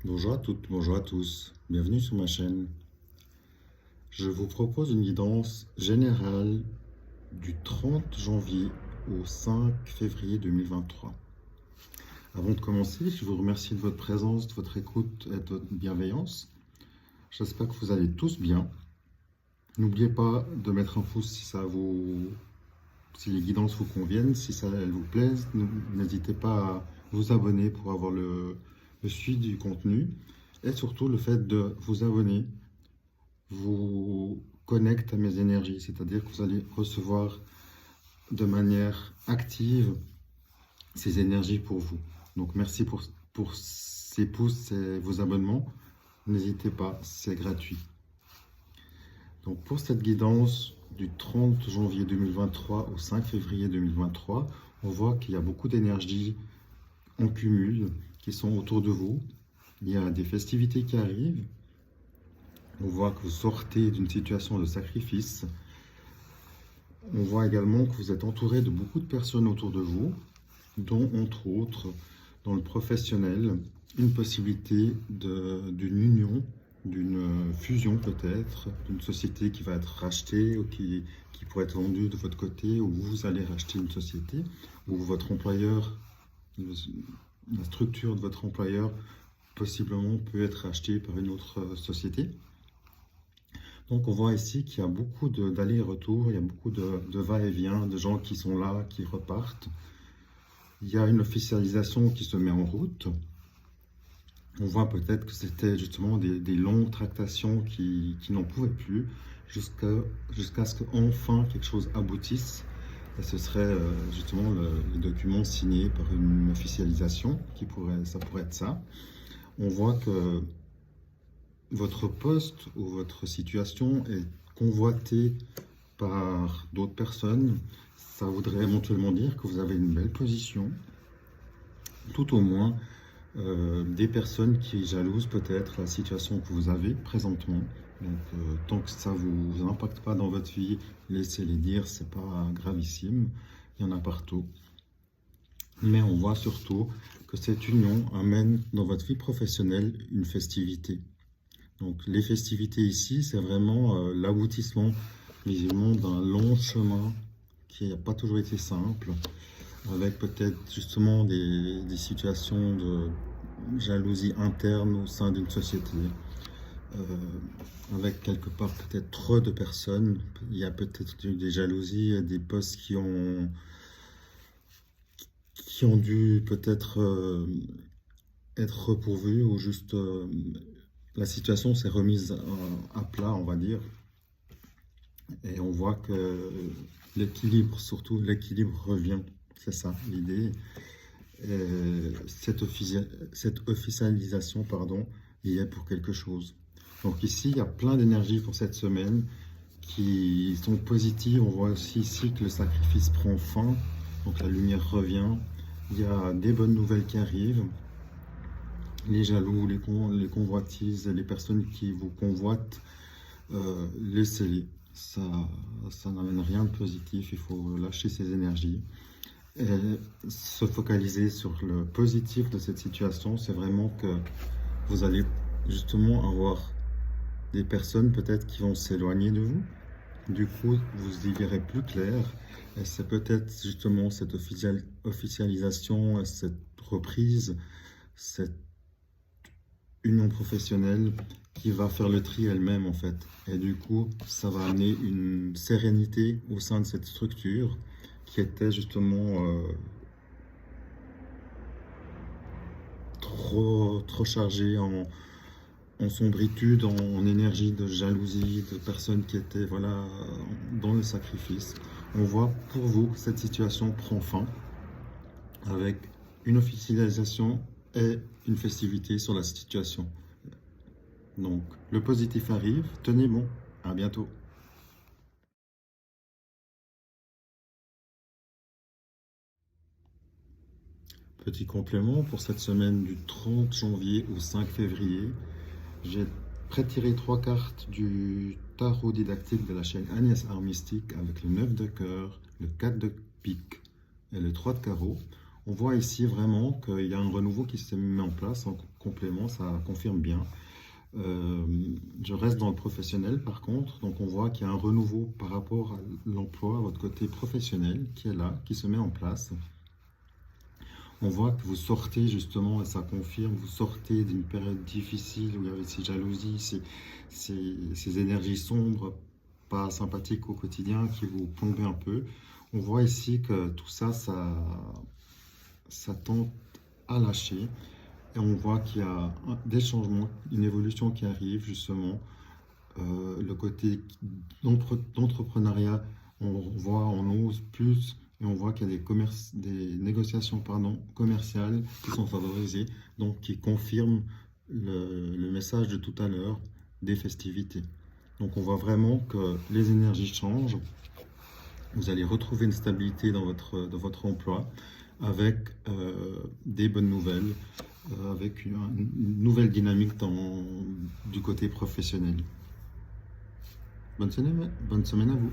Bonjour à toutes, bonjour à tous, bienvenue sur ma chaîne. Je vous propose une guidance générale du 30 janvier au 5 février 2023. Avant de commencer, je vous remercie de votre présence, de votre écoute et de votre bienveillance. J'espère que vous allez tous bien. N'oubliez pas de mettre un pouce si les guidances vous conviennent, si elles vous plaisent. N'hésitez pas à vous abonner pour avoir le suivi du contenu. Et surtout, le fait de vous abonner vous connecte à mes énergies, c'est-à-dire que vous allez recevoir de manière active ces énergies pour vous. Donc merci pour ces pouces et vos abonnements. N'hésitez pas, c'est gratuit. Donc pour cette guidance du 30 janvier 2023 au 5 février 2023, on voit qu'il y a beaucoup d'énergies en cumul qui sont autour de vous. Il y a des festivités qui arrivent. On voit que vous sortez d'une situation de sacrifice. On voit également que vous êtes entouré de beaucoup de personnes autour de vous, dont entre autres, dans le professionnel, une possibilité d'une union, d'une fusion peut-être, d'une société qui va être rachetée ou qui pourrait être vendue de votre côté, ou vous allez racheter une société, ou votre employeur, la structure de votre employeur possiblement peut être rachetée par une autre société. Donc on voit ici qu'il y a beaucoup d'allers et retours, il y a beaucoup de va-et-vient, de gens qui sont là, qui repartent. Il y a une officialisation qui se met en route. On voit peut-être que c'était justement des longues tractations qui n'en pouvaient plus jusqu'à ce qu'enfin quelque chose aboutisse. Et ce serait justement les documents signés par une officialisation, ça pourrait être ça. On voit que votre poste ou votre situation est convoitée par d'autres personnes. Ça voudrait éventuellement dire que vous avez une belle position, tout au moins des personnes qui jalousent peut-être la situation que vous avez présentement. Donc tant que ça ne vous impacte pas dans votre vie, laissez-les dire, c'est pas gravissime, il y en a partout. Mais on voit surtout que cette union amène dans votre vie professionnelle une festivité. Donc les festivités ici, c'est vraiment l'aboutissement visiblement d'un long chemin qui n'a pas toujours été simple, avec peut-être justement des situations de jalousie interne au sein d'une société, avec quelque part peut-être trop de personnes. Il y a peut-être eu des jalousies et des postes qui ont dû peut-être être repourvus, ou juste la situation s'est remise à plat, on va dire. Et on voit que l'équilibre, surtout l'équilibre revient. C'est ça l'idée. Cette officialisation, pardon, y est pour quelque chose. Donc ici, il y a plein d'énergie pour cette semaine qui sont positives. On voit aussi ici que le sacrifice prend fin. Donc la lumière revient. Il y a des bonnes nouvelles qui arrivent. Les jaloux, les convoitises, les personnes qui vous convoitent, laissez-les. Ça n'amène rien de positif, il faut lâcher ces énergies et se focaliser sur le positif de cette situation. C'est vraiment que vous allez justement avoir des personnes peut-être qui vont s'éloigner de vous. Du coup, vous y verrez plus clair, et c'est peut-être justement cette officialisation, cette reprise, cette union professionnelle qui va faire le tri elle-même en fait. Et du coup, ça va amener une sérénité au sein de cette structure qui était justement trop chargée en sombritude, en énergie de jalousie, de personnes qui étaient voilà, dans le sacrifice. On voit pour vous que cette situation prend fin avec une officialisation et une festivité sur la situation. Donc, le positif arrive, tenez bon, à bientôt. Petit complément pour cette semaine du 30 janvier au 5 février, j'ai pré-tiré 3 cartes du tarot didactique de la chaîne Agnès Art Mystique avec le 9 de cœur, le 4 de pique et le 3 de carreau. On voit ici vraiment qu'il y a un renouveau qui se met en place en complément, ça confirme bien. Je reste dans le professionnel par contre, donc on voit qu'il y a un renouveau par rapport à l'emploi, à votre côté professionnel qui est là, qui se met en place. On voit que vous sortez justement, et ça confirme, vous sortez d'une période difficile où il y avait ces jalousies, ces énergies sombres, pas sympathiques au quotidien qui vous plombaient un peu. On voit ici que tout ça, ça tend à lâcher. Et on voit qu'il y a des changements, une évolution qui arrive justement. Le côté d'entrepreneuriat, on voit, on ose plus et on voit qu'il y a des négociations commerciales qui sont favorisées, donc qui confirment le message de tout à l'heure des festivités. Donc on voit vraiment que les énergies changent. Vous allez retrouver une stabilité dans votre emploi avec des bonnes nouvelles, avec une nouvelle dynamique du côté professionnel. Bonne semaine à vous.